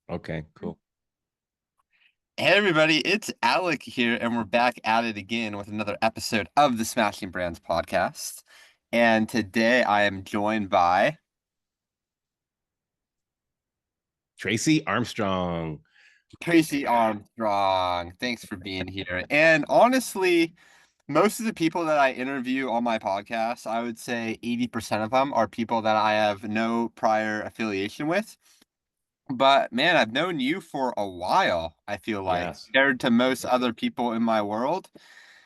Okay, cool. Hey everybody, it's Alec here, and we're back at it again with another episode of the Smashing Brands podcast. And today I am joined by Tracey Armstrong. Tracey Armstrong. Thanks for being here. And honestly, most of the people that I interview on my podcast, I would say 80% of them are people that I have no prior affiliation with. But man, I've known you for a while, I feel like, Yes. compared to most other people in my world.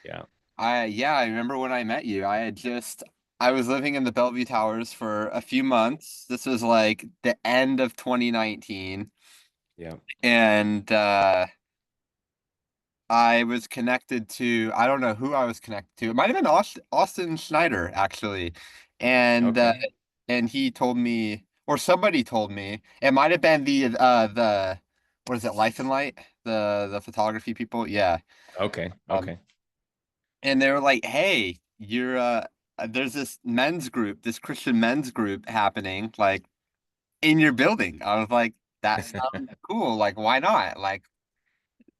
Yeah. I remember when I met you. I was living in the Bellevue Towers for a few months. This was like the end of 2019, Yeah. and I was connected to, I don't know who I was connected to. It might have been Austin Schneider actually. And Okay. and he told me, or somebody told me, it might have been the what is it, Life and Light, the photography people. Yeah. Okay. Um, Okay. and they were like, "Hey, you're there's this men's group, this Christian men's group happening like in your building." I was like, "That sounds cool. Like, why not? Like,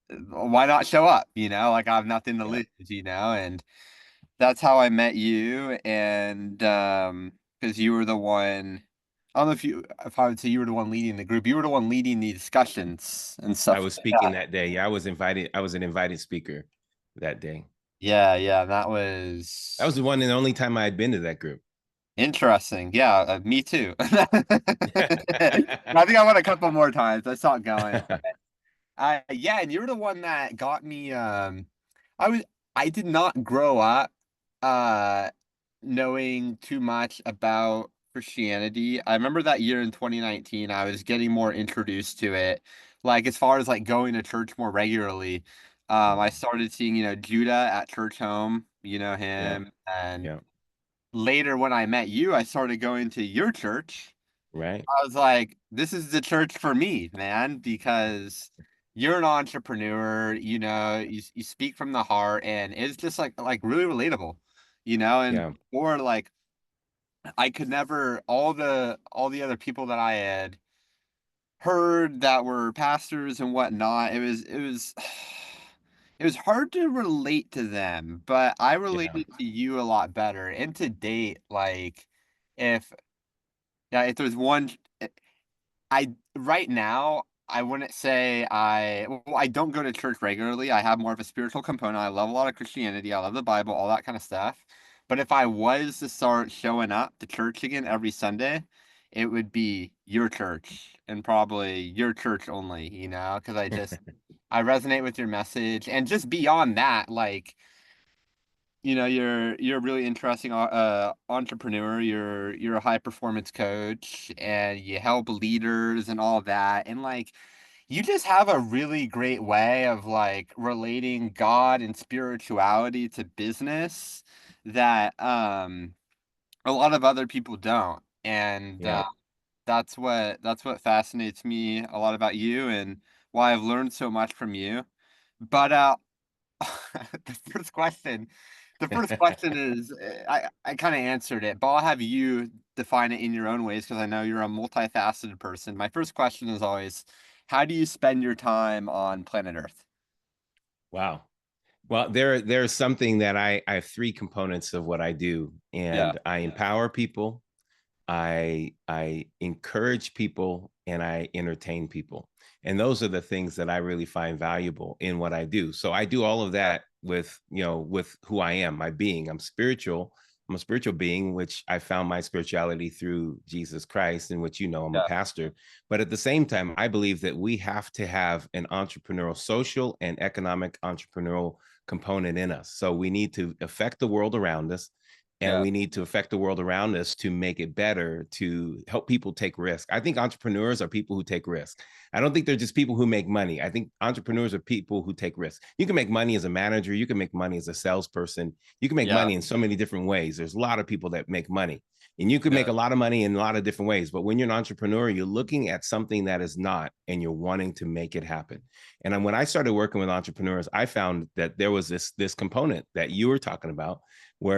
why not show up? Like I have nothing to Yeah. lose, And that's how I met you. And because you were the one, I don't know if I would say you were the one leading the group. You were the one leading the discussions and I stuff was like speaking that. that day. Yeah, I was invited. I was an invited speaker that day. Yeah, yeah, that That was was the one and the only time I had been to that group. interesting. Yeah, me too. I think I went a couple more times. I saw it going. Yeah, and you're the one that got me. I was I did not grow up uh knowing too much about Christianity. I remember that year in 2019, I was getting more introduced to it. Like as far as like going to church more regularly. I Mhm. started seeing, Judah at church home, Yeah. him, and Yeah. later when I met you, I started going to your church. Right. I was like, this is the church for me, man, because you're an entrepreneur, you speak from the heart and it's just like really relatable, and Yeah. or like I could never all the other people that I had heard that were pastors and whatnot, it was it was hard to relate to them, but I Yeah. related to you a lot better. And to date, like if yeah, if there's one I right now, I wouldn't say I don't go to church regularly. I have more of a spiritual component. I love a lot of Christianity. I love the Bible, all that kind of stuff. But if I was to start showing up to church again every Sunday, it would be your church and probably your church only, because I resonate with your message. And just beyond that, like you're a really interesting entrepreneur. You're a high performance coach and you help leaders and all that. And like you just have a really great way of like relating God and spirituality to business that a lot of other people don't. And Yeah. that's what fascinates me a lot about you and why I've learned so much from you. But the first question, the first question is I kind of answered it, but I'll have you define it in your own ways because I know you're a multifaceted person. My first question is always, how do you spend your time on planet Earth? Wow. Well, there's something that I have three components of what I do, Yeah, and I empower people, I encourage people, and I entertain people. And those are the things that I really find valuable in what I do. So I do all of yeah, that with who I am, my being. I'm spiritual. I'm a spiritual being, which I found my spirituality through Jesus Christ, in which I'm a yeah, pastor. But at the same time, I believe that we have to have an entrepreneurial, social, and economic entrepreneurial component in us. So we need to affect the world around us, and yeah, we need to affect the world around us to make it better, to help people take risk. I think entrepreneurs are people who take risk. I don't think they're just people who make money. I think entrepreneurs are people who take risks. You can make money as a manager, you can make money as a salesperson, you can make yeah, money in so many different ways. There's a lot of people that make money, and you can make yeah, a lot of money in a lot of different ways. But when you're an entrepreneur, you're looking at something that is not, and you're wanting to make it happen. And when I started working with entrepreneurs, I found that there was this component that you were talking about,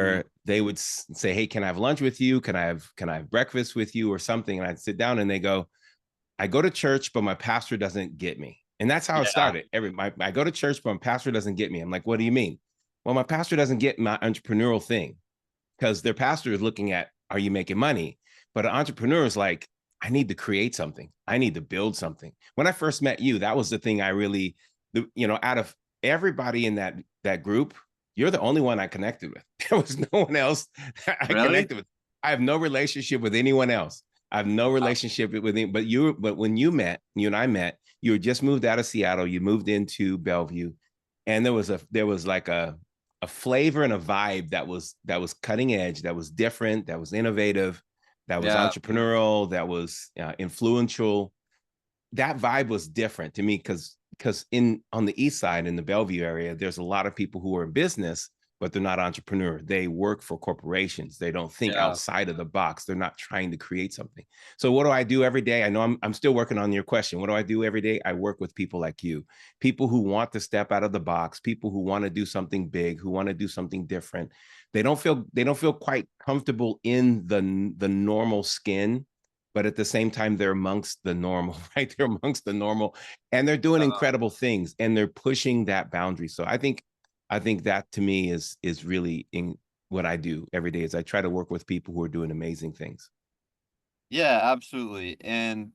mm, where they would say, "Hey, can I have lunch with you? Can I have breakfast with you or something?" And I'd sit down and they go, I go to church, but my pastor doesn't get me. And that's how it Yeah. started. I go to church, but my pastor doesn't get me. I'm like, what do you mean? Well, my pastor doesn't get my entrepreneurial thing because their pastor is looking at, are you making money? But an entrepreneur is like, I need to create something. I need to build something. When I first met you, that was the thing I really, out of everybody in that group, you're the only one I connected with. There was no one else that I Really? connected with. I have no relationship with anyone else. I have no relationship with any, but when you and I met, you had just moved out of Seattle. You moved into Bellevue, and there was like a flavor and a vibe that was cutting edge, that was different, that was innovative, that was Yeah. entrepreneurial, that was influential. That vibe was different to me because in on the east side in the Bellevue area, there's a lot of people who are in business, but they're not entrepreneur. They work for corporations. They don't think Yeah. outside of the box. They're not trying to create something. So what do I do every day? I know I'm still working on your question. What do I do every day? I work with people like you, people who want to step out of the box, people who want to do something big, who want to do something different. They don't feel quite comfortable in the normal skin, but at the same time they're amongst the normal, right? They're amongst the normal, and they're doing incredible things, and they're pushing that boundary. So I think that to me is really in what I do every day is I try to work with people who are doing amazing things. Yeah, absolutely. And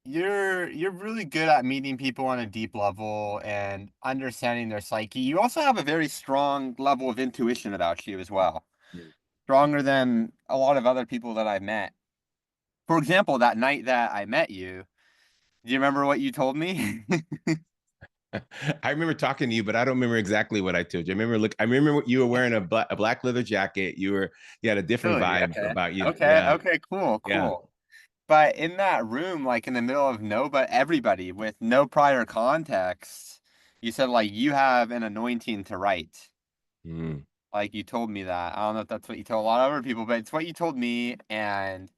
you're really good at meeting people on a deep level and understanding their psyche. You also have a very strong level of intuition about you as well. Stronger than a lot of other people that I've met. For example, that night that I met you, do you remember what you told me? I remember talking to you, but I don't remember exactly what I told you. I remember you were wearing a black leather jacket. You had a different Really? vibe Okay. about you. Okay. Yeah, Okay. Cool. yeah. Cool. But in that room, like in the middle of but everybody with no prior context, you said like you have an anointing to write. Mm, Like you told me that. I don't know if that's what you told a lot of other people, but it's what you told me, and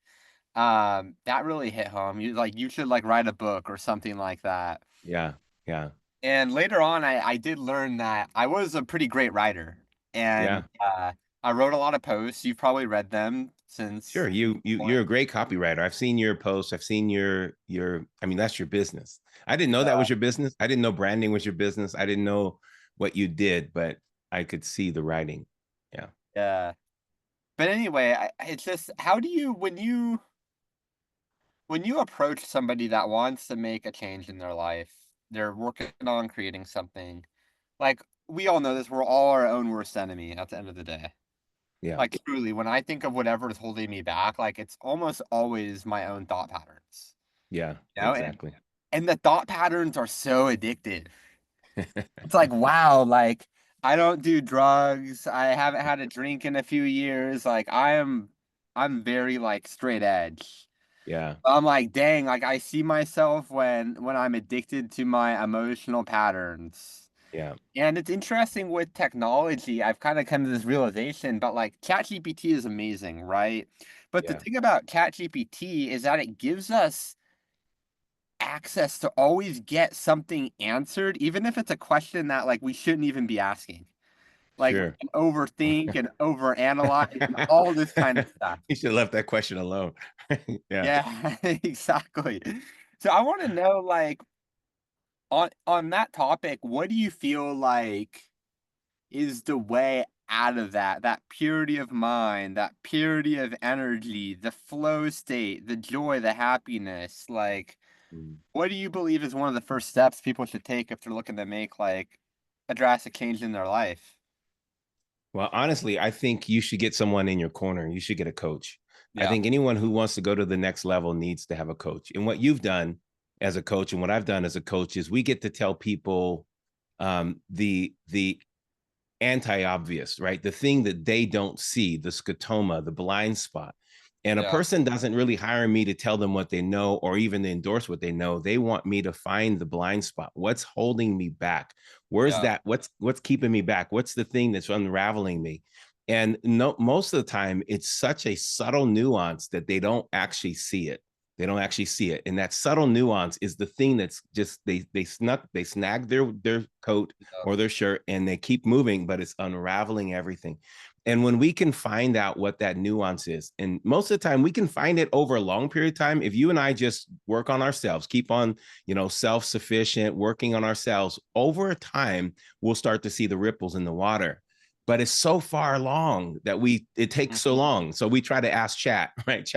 that really hit home. You should like write a book or something like that. yeah, yeah, And later on, I did learn that I was a pretty great writer, and yeah. I wrote a lot of posts. You've probably read them Sure. since. You're a great copywriter. I've seen your posts. I've seen your. I mean, that's your business. I didn't know that was your business. I didn't know branding was your business. I didn't know what you did, but I could see the writing. Yeah. Yeah. But anyway, it's just how do you when you approach somebody that wants to make a change in their life, they're working on creating something. Like we all know this, we're all our own worst enemy at the end of the day. Yeah. Like truly, when I think of whatever is holding me back, like it's almost always my own thought patterns. Yeah. You know, and Exactly. and the thought patterns are so addictive. It's like, wow, like I don't do drugs. I haven't had a drink in a few years. Like I'm very like straight edge. Yeah. I'm like, dang, like I see myself when I'm addicted to my emotional patterns. Yeah. And it's interesting with technology, I've kind of come to this realization, but like ChatGPT is amazing, right? But the Yeah. thing about ChatGPT is that it gives us access to always get something answered, even if it's a question that like we shouldn't even be asking. Like we Sure. can overthink and overanalyze and all this kind of stuff. You should have left that question alone. Yeah. Yeah, exactly. So I want to know, like, on that topic, what do you feel like is the way out of that purity of mind, that purity of energy, the flow state, the joy, the happiness? Like, Mm. what do you believe is one of the first steps people should take if they're looking to make like a drastic change in their life? Well, honestly, I think you should get someone in your corner. You should get a coach. I Yeah, think anyone who wants to go to the next level needs to have a coach. And what you've done as a coach and what I've done as a coach is we get to tell people the anti-obvious, right? The thing that they don't see, the scotoma, the blind spot. And a yeah, person doesn't really hire me to tell them what they know or even to endorse what they know. They want me to find the blind spot. What's holding me back? Where's yeah, that? What's keeping me back? What's the thing that's unraveling me? And no, most of the time, it's such a subtle nuance that they don't actually see it. They don't actually see it, and that subtle nuance is the thing that's just they snag their coat yeah, or their shirt and they keep moving, but it's unraveling everything. And when we can find out what that nuance is, and most of the time we can find it over a long period of time, if you and I just work on ourselves, keep on, self-sufficient, working on ourselves, over time, we'll start to see the ripples in the water. But it's so far along that it takes so long. So we try to ask chat, right?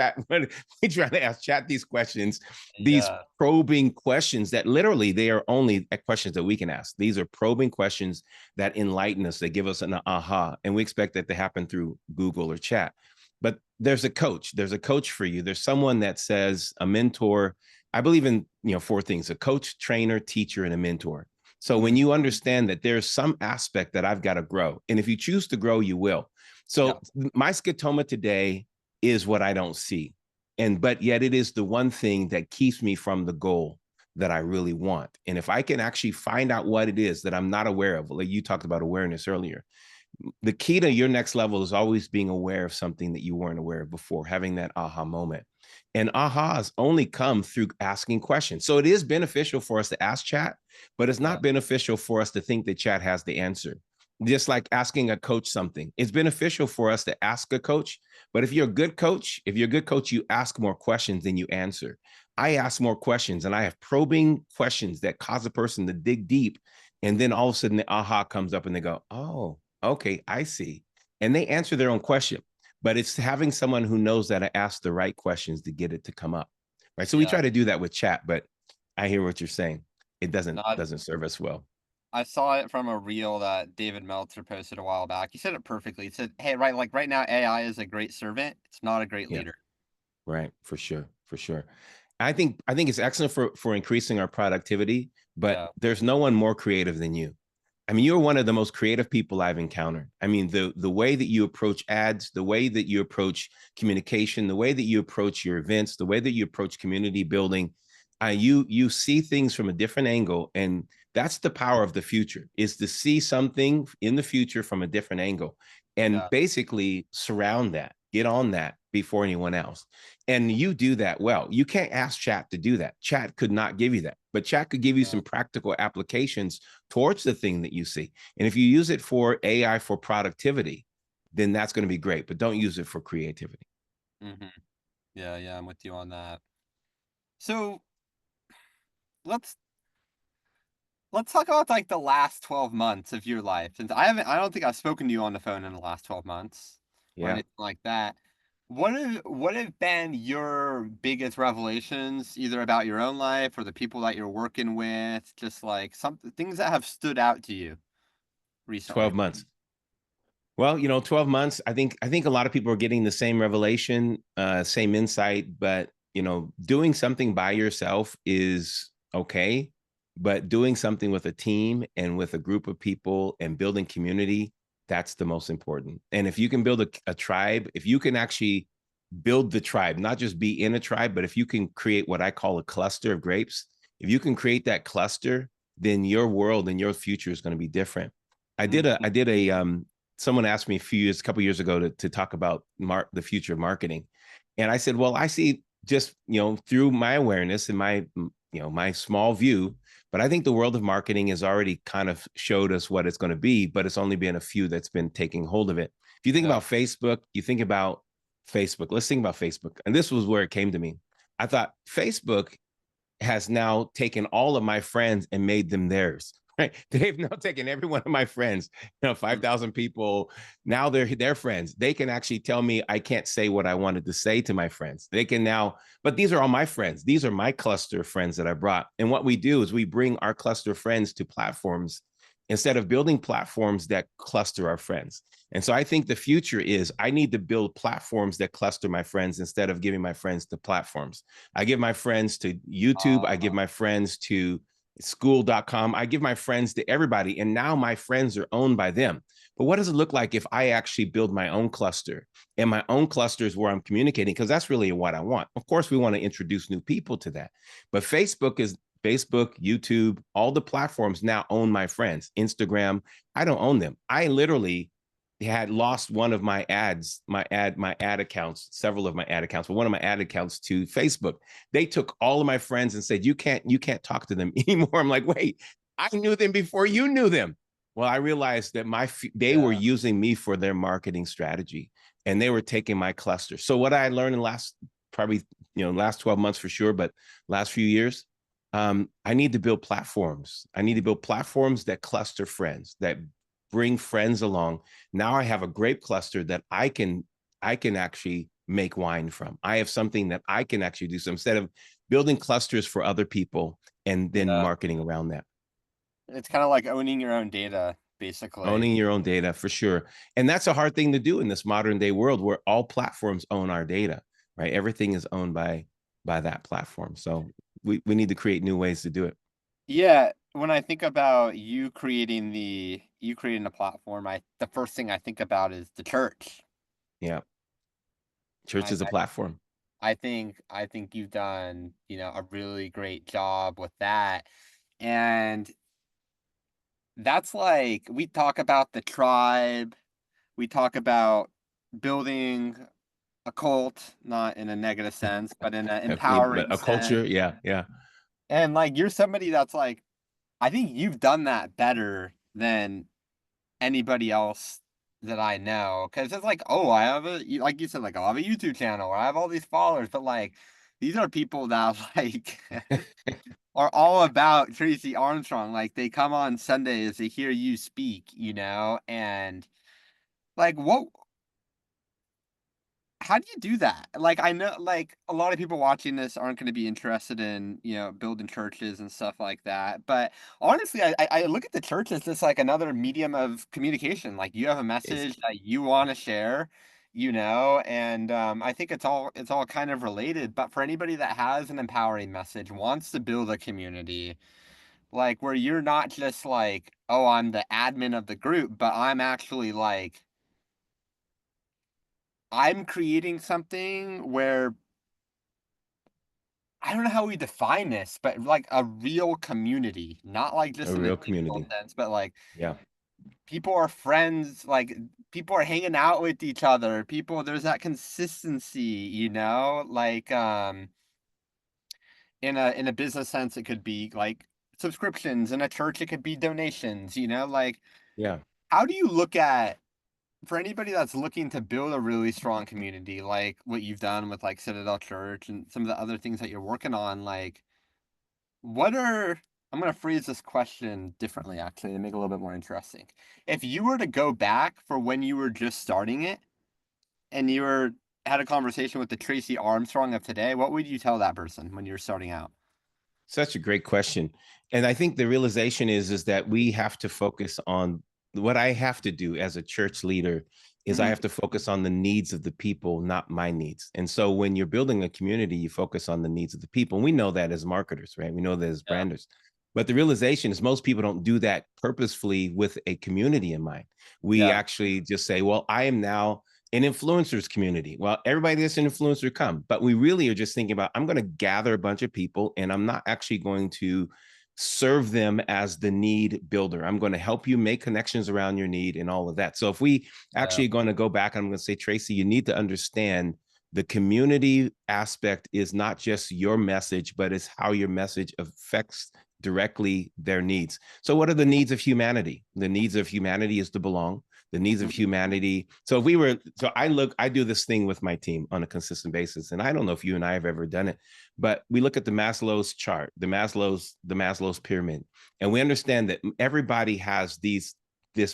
We try to ask chat these questions, these Yeah. probing questions that literally they are only questions that we can ask. These are probing questions that enlighten us, that give us an aha. And we expect that to happen through Google or chat. But there's a coach for you. There's someone that says a mentor. I believe in, four things: a coach, trainer, teacher, and a mentor. So when you understand that there's some aspect that I've got to grow, and if you choose to grow, you will. So my scotoma today is what I don't see. But yet it is the one thing that keeps me from the goal that I really want. And if I can actually find out what it is that I'm not aware of, like you talked about awareness earlier, the key to your next level is always being aware of something that you weren't aware of before, having that aha moment. And ahas only come through asking questions. So it is beneficial for us to ask chat, but it's not beneficial for us to think that chat has the answer. Just like asking a coach something, it's beneficial for us to ask a coach. But if you're a good coach, you ask more questions than you answer. I ask more questions, and I have probing questions that cause a person to dig deep. And then all of a sudden the aha comes up and they go, oh, okay, I see. And they answer their own question. But it's having someone who knows that I ask the right questions to get it to come up. Right. So we try to do that with chat, but I hear what you're saying. It doesn't serve us well. I saw it from a reel that David Meltzer posted a while back. He said it perfectly. He said, "Hey, right, like right now, AI is a great servant. It's not a great Yeah. leader." Right. For sure. For sure. I think it's excellent for increasing our productivity, but Yeah. there's no one more creative than you. I mean, you're one of the most creative people I've encountered. I mean, the way that you approach ads, the way that you approach communication, the way that you approach your events, the way that you approach community building, you see things from a different angle, and that's the power of the future, is to see something in the future from a different angle, and Yeah. basically surround that, get on that before anyone else. And you do that well. You can't ask chat to do that. Chat could not give you that, but chat could give you Yeah. some practical applications towards the thing that you see. And if you use it for AI for productivity, then that's going to be great, but don't use it for creativity. Mhm. Yeah, yeah, I'm with you on that. So, let's let's talk about, like, the last 12 months of your life, since I don't think I've spoken to you on the phone in the last 12 months or Yeah. anything like that. What have been your biggest revelations, either about your own life or the people that you're working with, just, like, some things that have stood out to you 12 recently? months. Well, 12 months, I think a lot of people are getting the same revelation, same insight, but doing something by yourself is okay, but doing something with a team and with a group of people and building community, that's the most important. And if you can build a tribe, if you can actually build the tribe, not just be in a tribe, but if you can create what I call a cluster of grapes, if you can create that cluster, then your world and your future is going to be different. I Mhm. did a someone asked me a couple years ago to talk about the future of marketing, and I said, well, I see just through my awareness and my small view, but I think the world of marketing has already kind of showed us what it's going to be, but it's only been a few that's been taking hold of it. If you think Yeah. about Facebook, you think about Facebook. Let's think about Facebook, and this was where it came to me. I thought Facebook has now taken all of my friends and made them theirs. Right? They've now taken every one of my friends, 5,000 people. Now they're their friends. They can actually tell me I can't say what I wanted to say to my friends. They can now, but these are all my friends. These are my cluster of friends that I brought. And what we do is we bring our cluster of friends to platforms instead of building platforms that cluster our friends. And so I think the future is I need to build platforms that cluster my friends instead of giving my friends to platforms. I give my friends to YouTube. I give my friends to school.com. I give my friends to everybody. And now my friends are owned by them. But what does it look like if I actually build my own cluster, and my own cluster is where I'm communicating? Because that's really what I want. Of course, we want to introduce new people to that. But Facebook, YouTube, all the platforms now own my friends. Instagram, I don't own them. I literally had lost one of my ads, my ad accounts, several of my ad accounts, but one of my ad accounts to Facebook. They took all of my friends and said, you can't talk to them anymore. I'm like, wait, I knew them before you knew them. Well, I realized that they were Yeah. using me for their marketing strategy, and they were taking my cluster. So what I learned in the last probably last 12 months for sure, but last few years, I need to build platforms. I need to build platforms that cluster friends, that bring friends along. Now I have a grape cluster that I can actually make wine from. I have something that I can actually do. So instead of building clusters for other people and then Yeah. marketing around that. It's kind of like owning your own data, basically. Owning your own data for sure. And that's a hard thing to do in this modern day world where all platforms own our data, right? Everything is owned by that platform. So we need to create new ways to do it. Yeah, when I think about you creating a platform, I the first thing I think about is the church. Yeah. Church I is a platform. I think you've done, a really great job with that. And that's like we talk about the tribe, we talk about building a cult, not in a negative sense, but in an But empowering a sense. culture, yeah, yeah. And like you're somebody that's like, I think you've done that better than anybody else that I know. Because it's like, oh, I have like you said, like, I have a YouTube channel, or I have all these followers, but like, these are people that like are all about Tracey Armstrong. Like, they come on Sundays, they hear you speak, and like, what? How do you do that? Like, I know, like, a lot of people watching this aren't going to be interested in, building churches and stuff like that. But honestly, I look at the church as just like another medium of communication. Like, you have a It's message that you want to share, and I think it's all kind of related. But for anybody that has an empowering message, wants to build a community, like where you're not just like, oh, I'm the admin of the group, but I'm actually like, I'm creating something where I don't know how we define this, but like a real community, not like a just in a real digital community. sense, but like Yeah. people are friends, like people are hanging out with each other. There's that consistency, like in a business sense, it could be like subscriptions. In a church, it could be donations, like Yeah. how do you look at for anybody that's looking to build a really strong community, like what you've done with like Citadel Church and some of the other things that you're working on, like what are I'm gonna phrase this question differently actually to make it a little bit more interesting. If you were to go back for when you were just starting it and you were had a conversation with the Tracey Armstrong of today, what would you tell that person when you're starting out? Such a great question. And I think the realization is that we have to focus on what I have to do as a church leader is I Mhm. have to focus on the needs of the people, not my needs. And so when you're building a community, you focus on the needs of the people. And we know that as marketers, right? We know that as Yeah, branders. But the realization is most people don't do that purposefully with a community in mind. We yeah, actually just say, well, I am now an influencers community. Well, everybody that's an influencer come, but we really are just thinking about I'm going to gather a bunch of people and I'm not actually going to serve them as the need builder. I'm going to help you make connections around your need and all of that. So if we yeah, actually are going to go back, I'm going to say, Tracey, you need to understand the community aspect is not just your message, but it's how your message affects directly their needs. So what are the needs of humanity? The needs of humanity is to belong. The needs of mhm, humanity. So I do this thing with my team on a consistent basis. And I don't know if you and I have ever done it, but we look at the Maslow's chart, the Maslow's pyramid, and we understand that everybody has this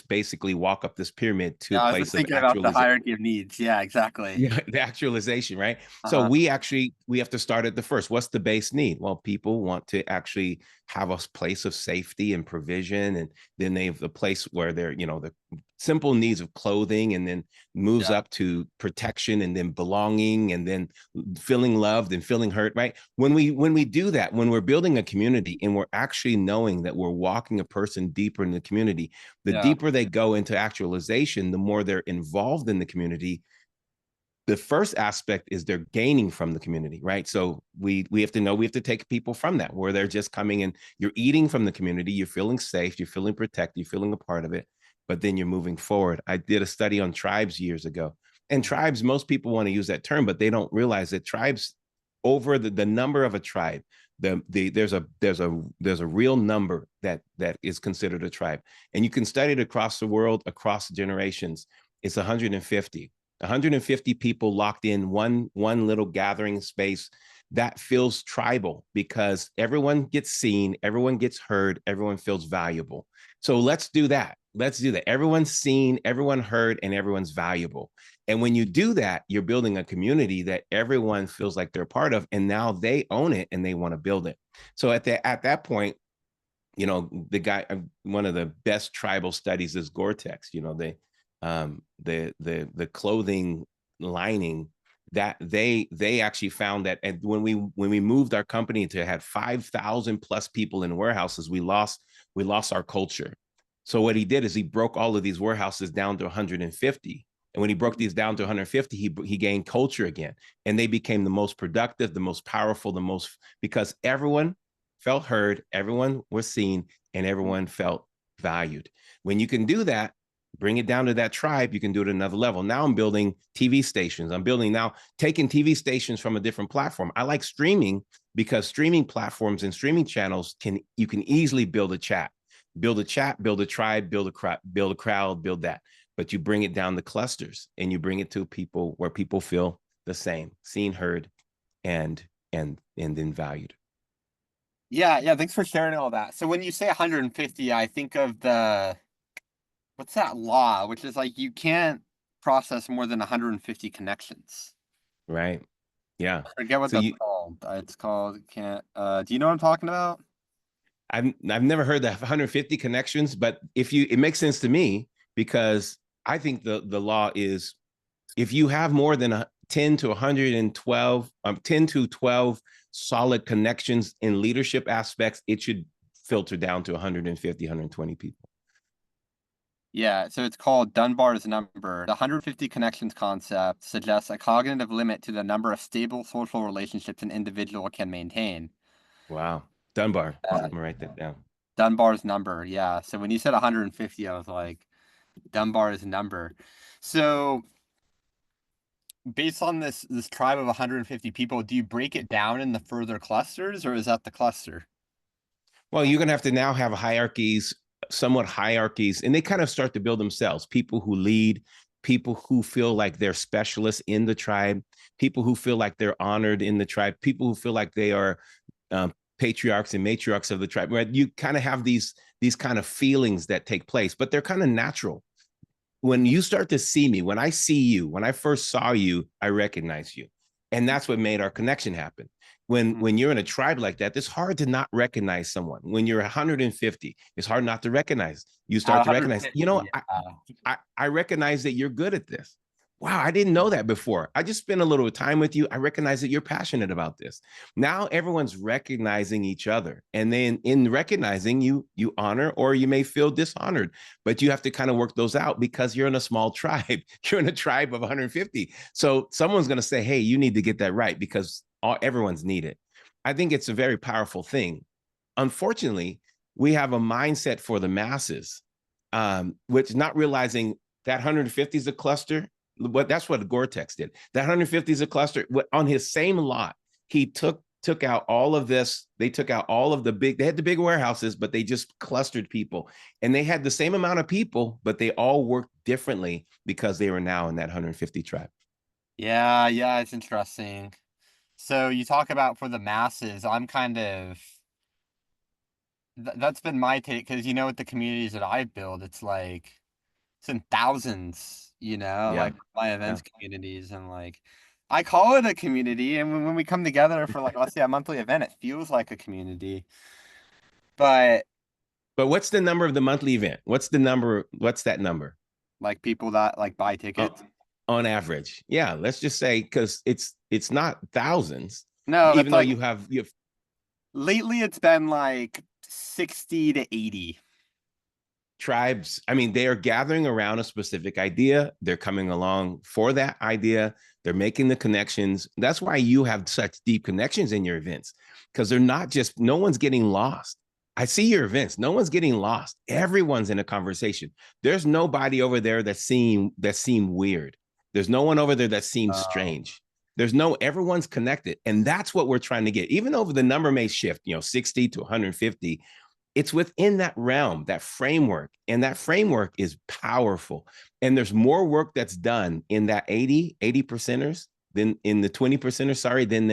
basically walk up this pyramid to a yeah. I was just place of thinking about the actualization. hierarchy of needs. Yeah, exactly. Yeah, the actualization, right? So Uh-huh. we have to start at the first. What's the base need? Well, people want to actually have a place of safety and provision, and then they have the place where they're, the simple needs of clothing, and then moves Yeah, up to protection, and then belonging, and then feeling loved and feeling hurt, right? When we do that, when we're building a community and we're actually knowing that we're walking a person deeper in the community, the yeah, deeper they go into actualization, the more they're involved in the community. The first aspect is they're gaining from the community, right? So we have to know, we have to take people from that where they're just coming in, you're eating from the community, you're feeling safe, you're feeling protected, you're feeling a part of it, but then you're moving forward. I did a study on tribes years ago, and mhm, tribes, most people want to use that term, but they don't realize that tribes, over the number of a tribe, There's a real number that is considered a tribe, and you can study it across the world, across generations. It's 150 people locked in one little gathering space that feels tribal because everyone gets seen, everyone gets heard, everyone feels valuable. So let's do that. Let's do that. Everyone's seen, everyone heard, and everyone's valuable. And when you do that, you're building a community that everyone feels like they're part of, and now they own it and they want to build it. So at that point, the guy, one of the best tribal studies is Gore-Tex. The clothing lining that they actually found that, and when we moved our company to had 5,000 plus people in warehouses, we lost our culture. So what he did is he broke all of these warehouses down to 150. And when he broke these down to 150, he gained culture again. And they became the most productive, the most powerful, because everyone felt heard, everyone was seen, and everyone felt valued. When you can do that, bring it down to that tribe, you can do it at another level. Now I'm building TV stations. I'm taking TV stations from a different platform. I like streaming because streaming platforms and streaming channels you can easily build a chat, build a tribe, build a crowd, build that. But you bring it down to clusters and you bring it to people where people feel the same, seen, heard, and then valued. Yeah. Thanks for sharing all that. So when you say 150, I think of what's that law, which is like you can't process more than 150 connections. Right. Yeah. I forget what that's called. It's called can't. Do you know what I'm talking about? I've never heard that 150 connections, but it makes sense to me because I think the law is if you have more than 10 to 112, 10 to 12 solid connections in leadership aspects, it should filter down to 150, 120 people. Yeah, so it's called Dunbar's number. The 150 connections concept suggests a cognitive limit to the number of stable social relationships an individual can maintain. Wow. Dunbar. I'm going to write that down. Dunbar's number, yeah. So when you said 150, I was like, Dunbar's number. So based on this tribe of 150 people, do you break it down in the further clusters, or is that the cluster? Well, you're going to have to now have somewhat hierarchies, and they kind of start to build themselves. People who lead, people who feel like they're specialists in the tribe, people who feel like they're honored in the tribe, people who feel like they are patriarchs and matriarchs of the tribe. Right? You kind of have these kind of feelings that take place, but they're kind of natural. When you start to see me, when I see you, when I first saw you, I recognize you. And that's what made our connection happen. When you're in a tribe like that, it's hard to not recognize someone. When you're 150, it's hard not to recognize. You start to recognize, I recognize that you're good at this. Wow, I didn't know that before. I just spent a little time with you. I recognize that you're passionate about this. Now everyone's recognizing each other. And then in recognizing you honor, or you may feel dishonored, but you have to kind of work those out because you're in a small tribe. You're in a tribe of 150. So someone's going to say, hey, you need to get that right because everyone's needed. I think it's a very powerful thing. Unfortunately, we have a mindset for the masses, which not realizing that 150 is a cluster. That's what Gore-Tex did. That 150 is a cluster. On his same lot, he took out all of this. They took out all of they had the big warehouses, but they just clustered people. And they had the same amount of people, but they all worked differently because they were now in that 150 tribe. Yeah, it's interesting. So you talk about for the masses, I'm kind of that's been my take because with the communities that I build, it's like it's in thousands, like my events communities, and like I call it a community, and when we come together for like let's say a monthly event, it feels like a community. But what's the number of the monthly event? What's the number? What's that number? Like people that like buy tickets on average. Yeah, let's just say because it's not thousands. No, even though like, you have lately it's been like 60 to 80 tribes. I mean, they are gathering around a specific idea. They're coming along for that idea. They're making the connections. That's why you have such deep connections in your events, because they're not just, no one's getting lost. I see your events. No one's getting lost. Everyone's in a conversation. There's nobody over there that seemed weird. There's no one over there that seems strange. There's no, everyone's connected. And that's what we're trying to get. Even though the number may shift, 60 to 150, it's within that realm, that framework. And that framework is powerful. And there's more work that's done in that 80 percenters than in the 20 percenters, sorry, than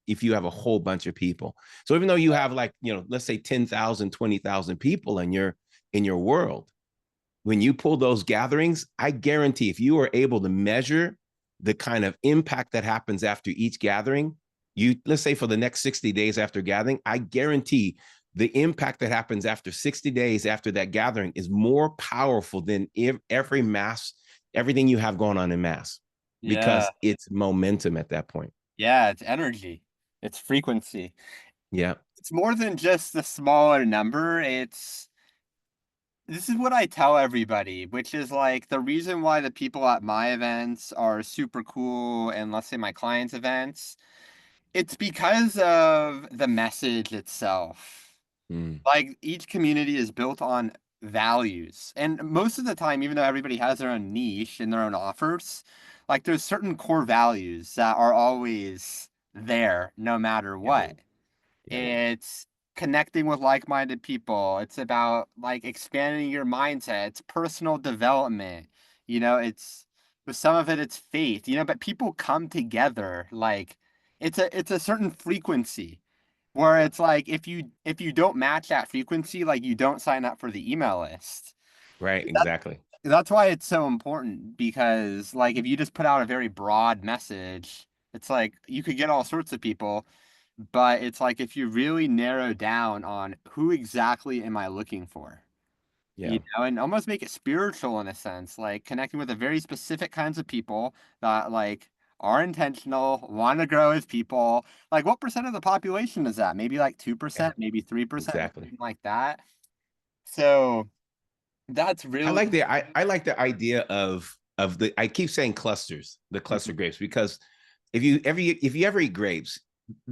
if you have a whole bunch of people. So even though you have like, let's say 10,000, 20,000 people in your world, when you pull those gatherings, I guarantee if you are able to measure the kind of impact that happens after each gathering, let's say for the next 60 days after gathering, I guarantee the impact that happens after 60 days after that gathering is more powerful than everything you have going on in mass, Yeah. because it's momentum at that point. Yeah, it's energy. It's frequency. Yeah. It's more than just the smaller number. This is what I tell everybody, which is like the reason why the people at my events are super cool and let's say my clients' events, it's because of the message itself. Mm. Like each community is built on values. And most of the time, even though everybody has their own niche and their own offers, like there's certain core values that are always there no matter Yeah. what. Yeah. It's connecting with like-minded people. It's about like expanding your mindset. It's personal development. It's with some of it, it's faith, but people come together. Like it's a certain frequency where it's like if you don't match that frequency, like you don't sign up for the email list. Right. Exactly. That's why it's so important because like if you just put out a very broad message, it's like you could get all sorts of people, but it's like if you really narrow down on who exactly am I looking for, Yeah. and almost make it spiritual in a sense, like connecting with a very specific kinds of people that like are intentional, want to grow as people. Like what percent of the population is that? Maybe like 2%, maybe 3%, Exactly. something like that. So that's I really like the I like the idea of the, I keep saying clusters, the cluster grapes, because if you ever eat grapes,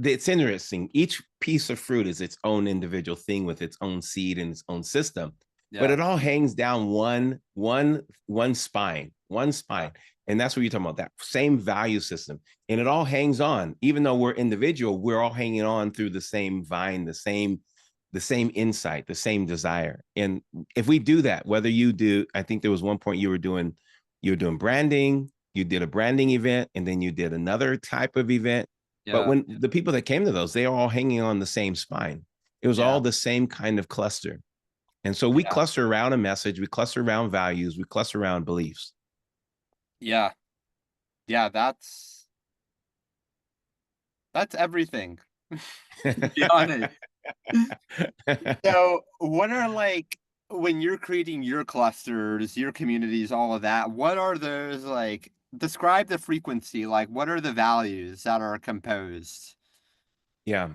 it's interesting. Each piece of fruit is its own individual thing with its own seed and its own system, but yeah. it all hangs down one spine, and that's what you're talking about. That same value system, and it all hangs on. Even though we're individual, we're all hanging on through the same vine, the same insight, the same desire. And if we do that, whether you do, I think there was one point you were doing branding, you did a branding event, and then you did another type of event. But Yeah. when the people that came to those, they are all hanging on the same spine. It was Yeah. all the same kind of cluster. And so we Yeah. cluster around a message, we cluster around values, we cluster around beliefs. Yeah. Yeah. That's everything, to be honest. So, what are like when you're creating your clusters, your communities, all of that, what are those like? Describe the frequency. Like, what are the values that are composed? Yeah.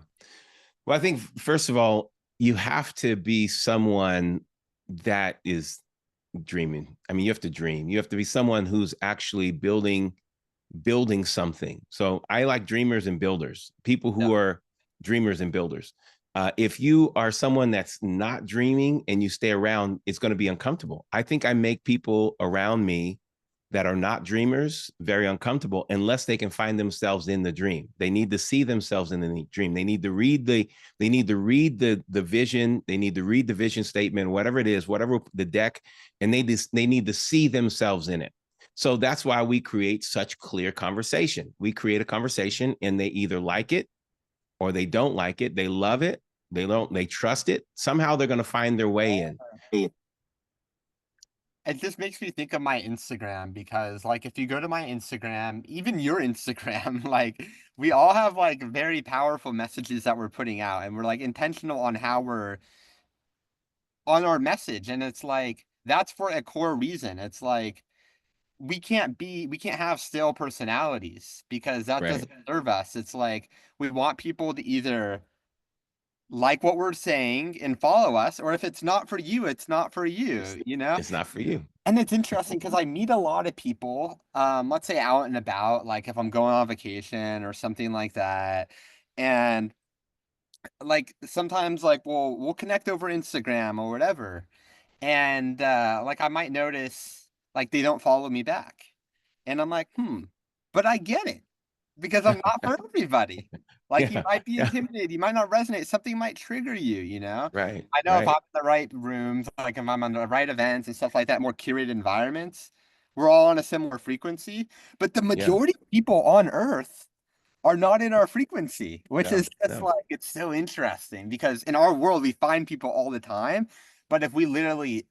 Well, I think first of all, you have to be someone that is dreaming. I mean, you have to dream. You have to be someone who's actually building something. So I like dreamers and builders, people Yeah. who are dreamers and builders. If you are someone that's not dreaming and you stay around, it's going to be uncomfortable. I think I make people around me that are not dreamers very uncomfortable unless they can find themselves in the dream. They need to see themselves in the dream. They need to read the vision. They need to read the vision statement, whatever it is, whatever the deck, and they need to see themselves in it. So that's why we create such clear conversation. We create a conversation and they either like it or they don't like it. They love it. They trust it. Somehow they're going to find their way in. It just makes me think of my Instagram because, like, if you go to my Instagram, even your Instagram, like, we all have like very powerful messages that we're putting out, and we're like intentional on how we're on our message. And it's like, that's for a core reason. It's like, we can't have stale personalities because that Right. doesn't serve us. It's like, we want people to either like what we're saying and follow us, or if it's not for you, it's not for It's, you. it's not for you. And it's interesting because I meet a lot of people, let's say out and about, like if I'm going on vacation or something like that. And like sometimes like we'll connect over Instagram or whatever. And like I might notice like they don't follow me back. And I'm like, but I get it. because I'm not for everybody. Like you Yeah, might be yeah, intimidated, you might not resonate, something might trigger you, you know? right, I know if I'm right, in the right rooms, like if I'm on the right events and stuff like that, more curated environments, we're all on a similar frequency. But the yeah, majority of people on Earth are not in our frequency, which no, is just no, like it's so interesting because in our world we find people all the time, but if we literally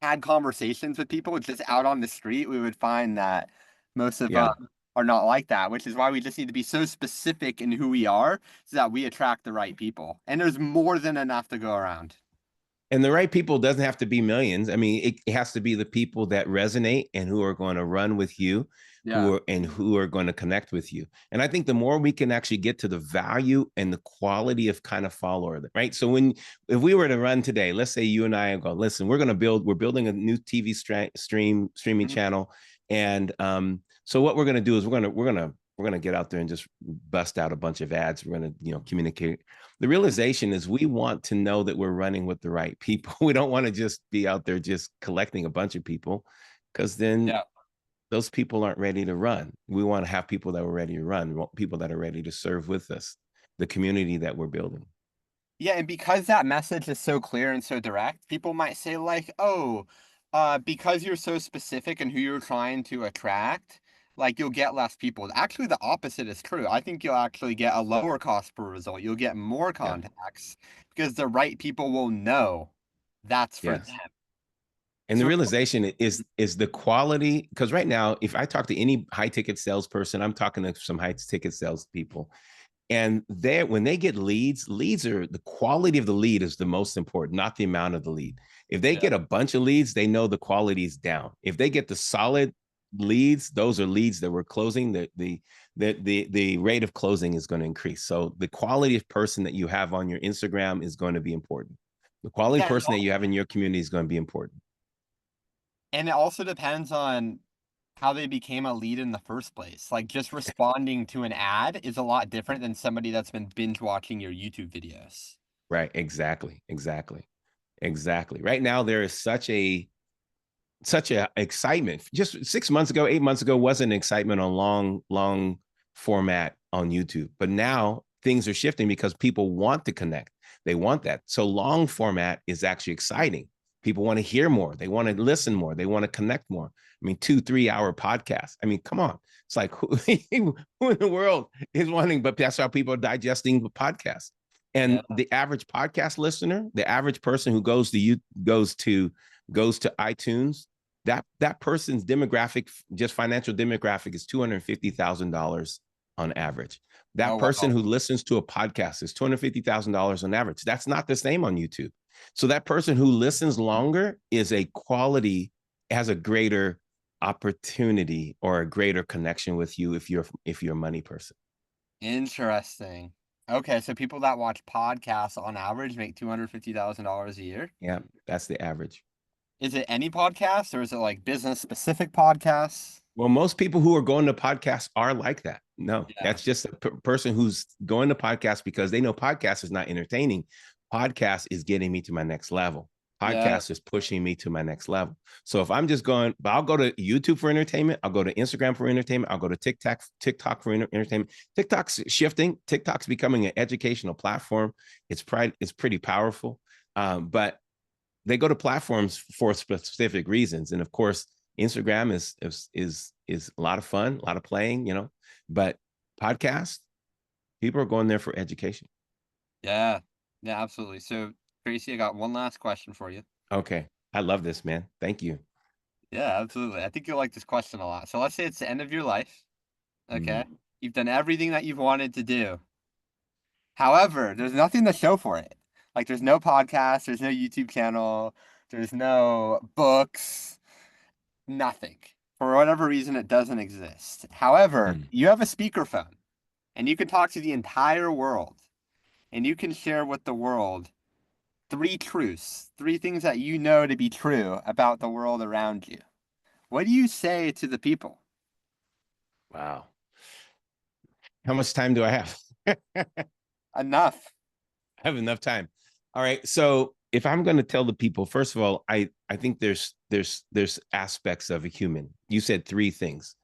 had conversations with people just out on the street, we would find that most of them yeah. are not like that, which is why we just need to be so specific in who we are so that we attract the right people. And there's more than enough to go around. And the right people doesn't have to be millions. I mean, it has to be the people that resonate and who are going to run with you, Yeah. who are going to connect with you. And I think the more we can actually get to the value and the quality of kind of follower, right? So if we were to run today, let's say you and I go, listen, we're building a new TV streaming Mhm. channel. And so what we're going to do is we're going to get out there and just bust out a bunch of ads. We're going to, communicate. The realization is we want to know that we're running with the right people. We don't want to just be out there just collecting a bunch of people, because then Yeah. those people aren't ready to run. We want to have people that are ready to run, people that are ready to serve with us, the community that we're building. Yeah, and because that message is so clear and so direct, people might say like, "Oh, because you're so specific in who you're trying to attract, like you'll get less people." Actually, the opposite is true. I think you'll actually get a lower cost per result. You'll get more Yeah. contacts because the right people will know that's for them. Yes. And the So, realization is the quality, because right now, if I talk to any high ticket salesperson, I'm talking to some high ticket salespeople, and when they get leads are the quality of the lead is the most important, not the amount of the lead. If they yeah, get a bunch of leads, they know the quality is down. If they get the solid leads, those are leads that we're closing. The rate of closing is going to increase. So the quality of person that you have on your Instagram is going to be important. The quality of yeah, person that you have in your community is going to be important. and it also depends on how they became a lead in the first place. Like just responding to an ad is a lot different than somebody that's been binge watching your YouTube videos. Right? Exactly. Right now, there is such a excitement. Just 6 months ago, 8 months ago, wasn't excitement on long format on YouTube. But now things are shifting because people want to connect. They want that. So long format is actually exciting. People want to hear more. They want to listen more. They want to connect more. I mean, 2-3 hour podcasts. I mean, come on. It's like who in the world is wanting, but that's how people are digesting the podcast. Yeah. And the average podcast listener, the average person who goes to you goes to iTunes, that person's demographic, just financial demographic, is $250,000 on average. Oh That person wow. who listens to a podcast is $250,000 on average. That's not the same on YouTube. So that person who listens longer has a greater opportunity or a greater connection with you if you're a money person. Interesting. Okay, so people that watch podcasts on average make $250,000 a year. Yeah, that's the average. Is it any podcast or is it like business specific podcasts? Well, most people who are going to podcasts are like that. No, Yeah. that's just a person who's going to podcasts because they know podcast is not entertaining. Podcast is getting me to my next level. Yeah. Podcast is pushing me to my next level. So if I'm just going, but I'll go to YouTube for entertainment. I'll go to Instagram for entertainment. I'll go to TikTok for entertainment. TikTok's shifting. TikTok's becoming an educational platform. It's pretty powerful. But they go to platforms for specific reasons, and of course Instagram is a lot of fun, a lot of playing, but podcast, people are going there for education. Yeah. Yeah, absolutely. So, Tracy, I got one last question for you. Okay, I love this, man. Thank you. Yeah, absolutely. I think you'll like this question a lot. So, let's say it's the end of your life. Okay. Mm. You've done everything that you've wanted to do. However, there's nothing to show for it. Like, there's no podcast, there's no YouTube channel, there's no books, nothing. For whatever reason, it doesn't exist. However, Mm. you have a speakerphone and you can talk to the entire world and you can share with the world three truths, three things that you know to be true about the world around you. What do you say to the people? Wow, how much time do I have? I Enough. have enough time. All right, so if I'm going to tell the people, first of all, I think there's aspects of a human. You said three things.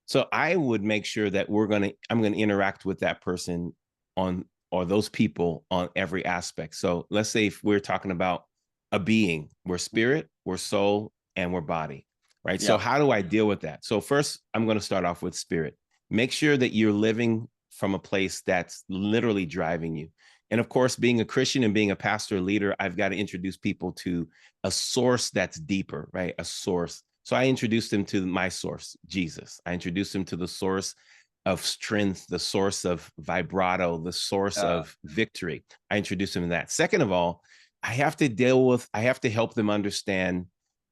So I would make sure that I'm going to interact with that person on, or those people on every aspect. So let's say if we're talking about a being, we're spirit, we're soul, and we're body, right? So Yeah. how do I deal with that? So first, I'm going to start off with spirit. Make sure that you're living from a place that's literally driving you. And of course, being a Christian and being a pastor leader, I've got to introduce people to a source that's deeper, right? A source. So I introduced them to my source, Jesus. I introduced them to the source of strength, the source of vibrato, the source of victory. I introduced them to that. Second of all, I have to help them understand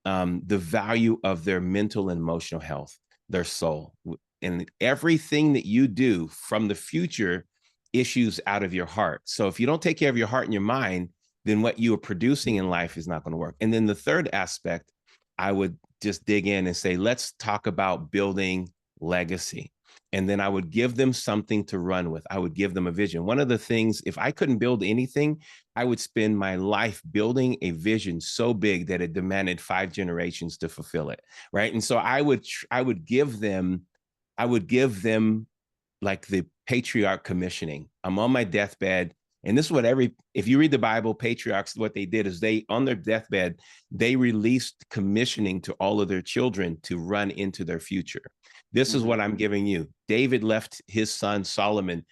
the value of their mental and emotional health, their soul. And everything that you do from the future issues out of your heart. So if you don't take care of your heart and your mind, then what you are producing in life is not going to work. And then the third aspect, I would just dig in and say, let's talk about building legacy. And then I would give them something to run with. I would give them a vision. One of the things, if I couldn't build anything, I would spend my life building a vision so big that it demanded 5 generations to fulfill it. Right. And so I would give them like the patriarch commissioning. I'm on my deathbed. And this is what if you read the Bible, patriarchs, what they did is on their deathbed, they released commissioning to all of their children to run into their future. This is what I'm giving you. David left his son Solomon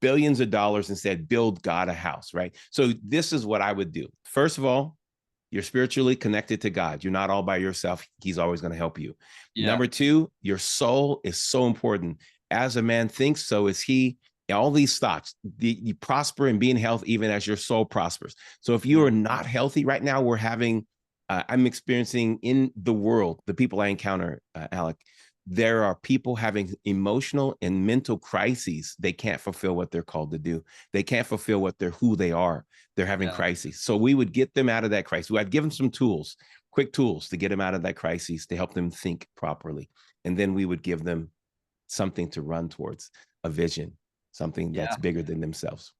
billions of dollars and said, build God a house, right? So this is what I would do. First of all, you're spiritually connected to God. You're not all by yourself. He's always going to help you. Yeah. Number 2, your soul is so important. As a man thinks, so is he. All these thoughts, you prosper and be in health even as your soul prospers. So if you are not healthy right now, I'm experiencing in the world, the people I encounter, Alec, there are people having emotional and mental crises. They can't fulfill what they're called to do. They can't fulfill who they are. They're having crises. So we would get them out of that crisis. I'd give them some tools, quick tools to get them out of that crisis, to help them think properly. And then we would give them something to run towards, a vision, something that's bigger than themselves.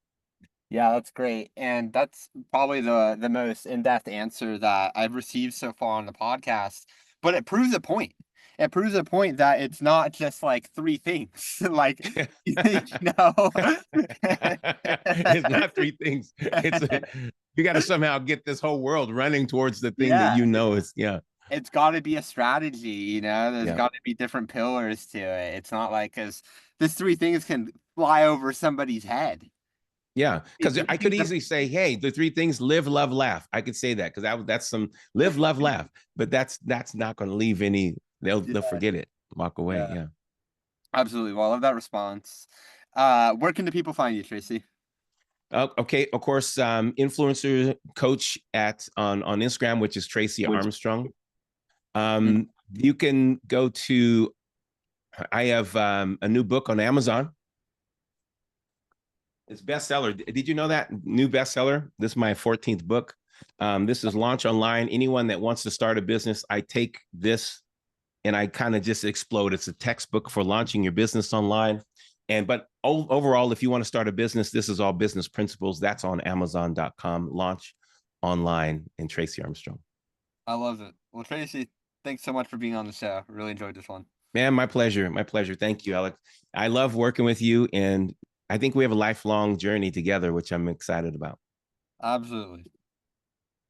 Yeah, that's great. And that's probably the most in-depth answer that I've received so far on the podcast. But it proves a point. It proves a point that it's not just like 3 things. Like, It's not 3 things. You got to somehow get this whole world running towards the thing that is, It's got to be a strategy, there's got to be different pillars to it. It's not like, because these 3 things can fly over somebody's head. Yeah, because I could easily say, hey, the 3 things: live, love, laugh. I could say that because that's some live, love, laugh. But that's not going to leave any. They'll forget it, walk away. Yeah, absolutely. Well, I love that response. Where can the people find you, Tracey? Okay, of course, influencer coach on Instagram, which is Tracey Armstrong. You can go to. I have a new book on Amazon. It's bestseller. Did you know that? New bestseller. This is my 14th book. This is Launch Online. Anyone that wants to start a business, I take this and I kind of just explode. It's a textbook for launching your business online. But overall, if you want to start a business, this is all business principles. That's on Amazon.com. Launch Online and Tracey Armstrong. I love it. Well, Tracey, thanks so much for being on the show. Really enjoyed this one. Man, my pleasure. My pleasure. Thank you, Alec. I love working with you, and I think we have a lifelong journey together, which I'm excited about. Absolutely.